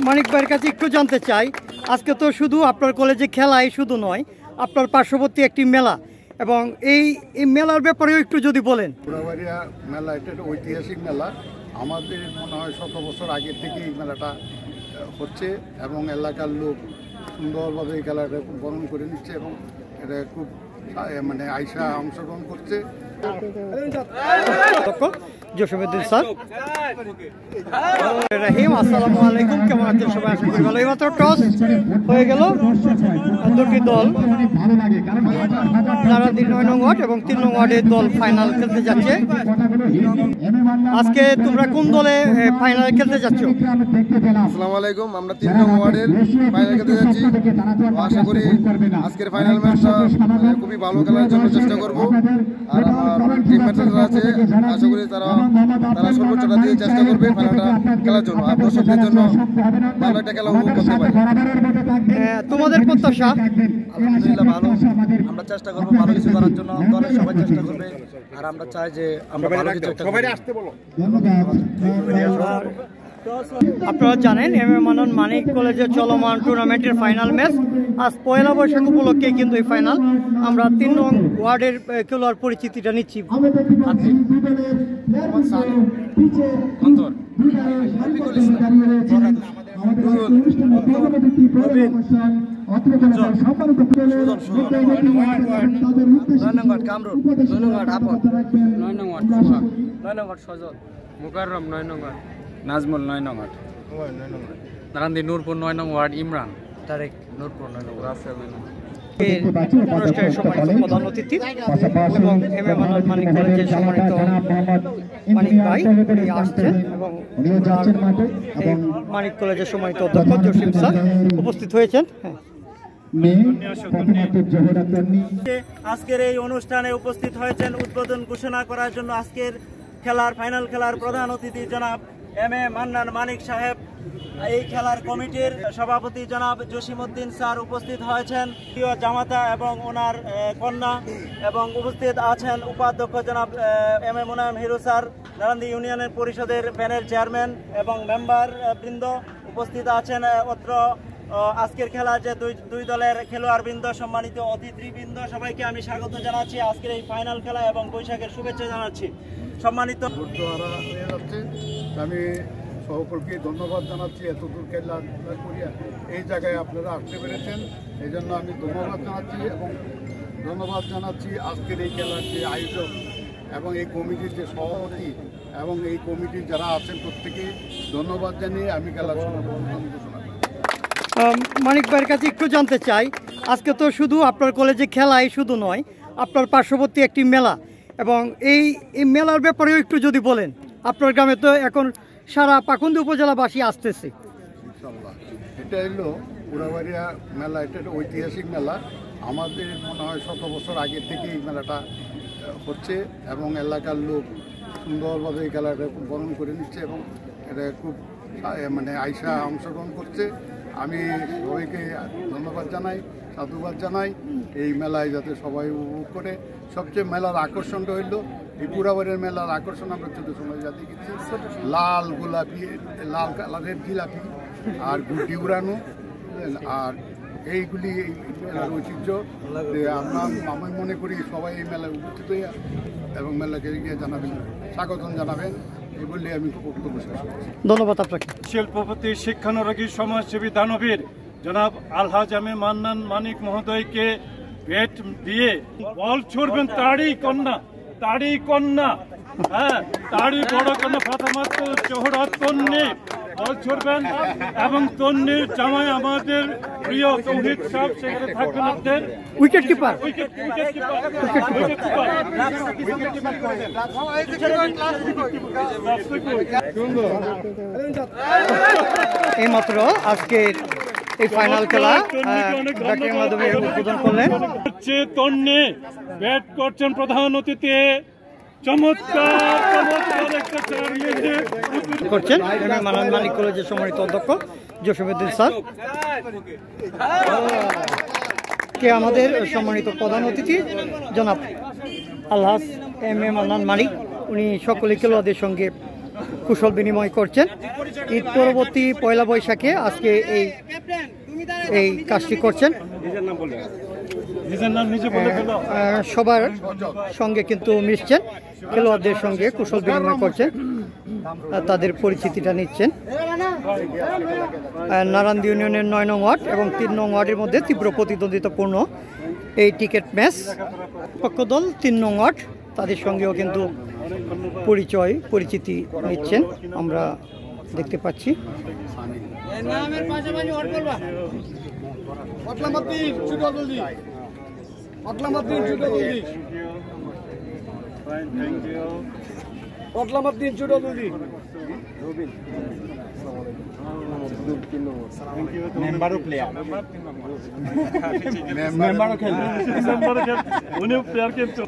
মানিক ভাইয়ের কাছে একটু জানতে চাই, আজকে তো শুধু আপনার কলেজে খেলাই শুধু নয়, আপনার পার্শ্ববর্তী একটি মেলা এবং এই মেলার ব্যাপারেও একটু যদি বলেন। পুরাবাড়িয়া মেলা এটা একটা ঐতিহাসিক মেলা। আমাদের মনে হয় 100 বছর আগের থেকে এই মেলাটা হচ্ছে এবং এলাকার লোক সুন্দরভাবে এই খেলাটা বরণ করে নিচ্ছে এবং এটা খুব মানে আইসা অংশগ্রহণ করছে। জসীমউদ্দিন স্যার, আসসালামু আলাইকুম, কেমন আছেন সবাই? আশা করি ভালো। এইমাত্র টস হয়ে গেল, দুটি দল নারায়ণদী 9 নং ওয়ার্ড এবং 3 নং ওয়ার্ডের দল ফাইনাল খেলতে যাচ্ছে। আজকে তোমরা কোন দলে ফাইনাল খেলতে যাচ্ছ? আসসালামু আলাইকুম, আমরা 3 নং ওয়ার্ডের ফাইনাল খেলতে যাচ্ছি। আশা করি আজকের ফাইনাল ম্যাচটা খুবই ভালো খেলার জন্য চেষ্টা করব। আর আমার টিম ম্যাচেরা আছে, আশা করি তারা সর্বোচ্চটা দিয়ে চেষ্টা করবে ফাইনালটা খেলার জন্য, আর দর্শকদের জন্য ভালো একটা খেলা উপভোগ করতে পারি। তোমাদের প্রত্যাশা? আলহামদুলিল্লাহ ভালো, আমরা চেষ্টা করবো ভালো কিছু করার জন্য, দলের সবাই চেষ্টা করবে আর আমরা চাই যে আমরা ভালো কিছু একটা করি। আপনারা জানেন এম এ মান্নান মানিক কলেজের চলমান টুর্নামেন্টের ফাইনাল ম্যাচ আজ পয়লা বৈশাখ উপলক্ষে কিন্তু এই ফাইনাল। আমরা 3 নং ওয়ার্ডের খেলোয়াড় পরিচিতিটা নিচ্ছি। নাজমুল 9 নং ওয়ার্ড, নারায়ণদী নূরপুর 9 নং ওয়ার্ড, ইমরান তারেক নূরপুর 9 নং ওয়ার্ড। অনুষ্ঠানের সম্মানিত প্রধান অতিথি এবং এম এ মান্নান মানিক কলেজের সম্মানিত মানিক ভাই আসছেন এবং মানিক কলেজের সম্মানিত অধ্যক্ষ জসিম স্যার উপস্থিত হয়েছেন। আজকের এই অনুষ্ঠানে উপস্থিত হয়েছেন উদ্বোধন ঘোষণা করার জন্য আজকের খেলার ফাইনাল খেলার প্রধান অতিথি জনাব এম এ মান্নান মানিক সাহেব। এই খেলার কমিটির সভাপতি জনাব জসীমউদ্দিন স্যার উপস্থিত হয়েছেন, প্রিয় জামাতা এবং ওনার কন্যা, এবং উপস্থিত আছেন উপাধ্যক্ষ জনাব M A Munayem Hiru sir, নারায়ণদী ইউনিয়নের পরিষদের প্যানেল চেয়ারম্যান এবং মেম্বার বৃন্দ উপস্থিত আছেন। অত্র আজকের খেলা যে দুই দলের খেলোয়াড় বৃন্দ, সম্মানিত অতিথিবৃন্দ, সবাইকে আমি স্বাগত জানাচ্ছি আজকের এই ফাইনাল খেলা এবং বৈশাখের শুভেচ্ছা জানাচ্ছি। সম্মানিত আমি সকলকে ধন্যবাদ জানাচ্ছি, এতদূর খেলা করিয়া এই জায়গায় আপনারা আসতে পেরেছেন, এই জন্য আমি ধন্যবাদ জানাচ্ছি এবং ধন্যবাদ জানাচ্ছি আজকের এই খেলার যে আয়োজক এবং এই কমিটির যে সভাপতি এবং এই কমিটির যারা আছেন প্রত্যেকে ধন্যবাদ জানিয়ে আমি খেলার ঘোষণা করি। মানিক ভাইয়ের কাছে একটু জানতে চাই, আজকে তো শুধু আপনার কলেজে খেলাই শুধু নয়, আপনার পার্শ্ববর্তী একটি মেলা এবং এই মেলার ব্যাপারেও একটু যদি বলেন। আপনার গ্রামে তো এখন সারা পাকুন্দি উপজেলাবাসী আসতেছে। ইনশাআল্লাহ এটা হলো পুরাবাড়িয়া মেলা, এটা একটা ঐতিহাসিক মেলা। আমাদের মনে হয় 100 বছর আগের থেকে এই মেলাটা হচ্ছে এবং এলাকার লোক সুন্দরভাবে এই খেলাটা বরণ করে নিচ্ছে এবং এটা খুব মানে আইসা অংশগ্রহণ করছে। আমি সবাইকে ধন্যবাদ জানাই, সাধুবাদ জানাই এই মেলায় যাতে সবাই উপভোগ করে। সবচেয়ে মেলার আকর্ষণটা হইল এই পুরাবাড়ির মেলার আকর্ষণ আমরা ছোট সময় যা দেখেছি, লাল গোলাপি, লাল কালারের জিলাপি আর গুটি উড়ানো, আর এইগুলি এই মেলার ঐতিহ্য। আমি মনে করি সবাই এই মেলায় উপস্থিত হইয়া এবং মেলাকে গিয়ে জানাবেন, স্বাগতম জানাবেন, এই বললে আমি বক্তব্য শেষ করছি। ধন্যবাদ আপনাকে। শিল্পপতি, শিক্ষানুরাগী, সমাজসেবী, দানবীর জনাব আলহাজ এম এ মান্নান মানিক মহোদয়কে ভেট দিয়ে বল ছুড়বেন তাড়ি কন্যা, হ্যাঁ তাড়ি বড় কন্যা ফাতেমাত জোহরা তন্নি বল ছুড়বেন এবং তন্নির জামাই আমাদের প্রিয় তৌহিদ সাহেব সেখানে থাকবেন। আপনাদের উইকেট কিপার এইমাত্র আজকের এই ফাইনাল খেলা মাধ্যমে উদ্বোধন করলেন। তন্নি ব্যাট করছেন প্রধান অতিথি, চমৎকার করছেন এম এ মান্নান মানিক কলেজের সম্মানিত অধ্যক্ষ জসীমউদ্দিন স্যার, কে আমাদের সম্মানিত প্রধান অতিথি জনাব আলহাজ এম এ মান্নান মানিক, উনি সকলে খেলোয়াড়দের সঙ্গে কুশল বিনিময় করছেন। ঈদ পরবর্তী পয়লা বৈশাখে আজকে এই কাজটি করছেন। সবার সঙ্গে কিন্তু মিশছেন, খেলোয়াড়দের সঙ্গে কুশল বিনিময় করছেন, তাদের পরিচিতিটা নিচ্ছেন। নারায়ণদী ইউনিয়নের 9 নং ওয়ার্ড এবং 3 নং ওয়ার্ডের মধ্যে তীব্র প্রতিদ্বন্দ্বিতাপূর্ণ এই টিকেট ম্যাচ। পক্ষ দল 3 নং ওয়ার্ড, তাদের সঙ্গেও কিন্তু পরিচিতি নিচ্ছেন আমরা দেখতে পাচ্ছি। মেম্বারও প্লেয়ার উনিও প্লেয়ার কিন্তু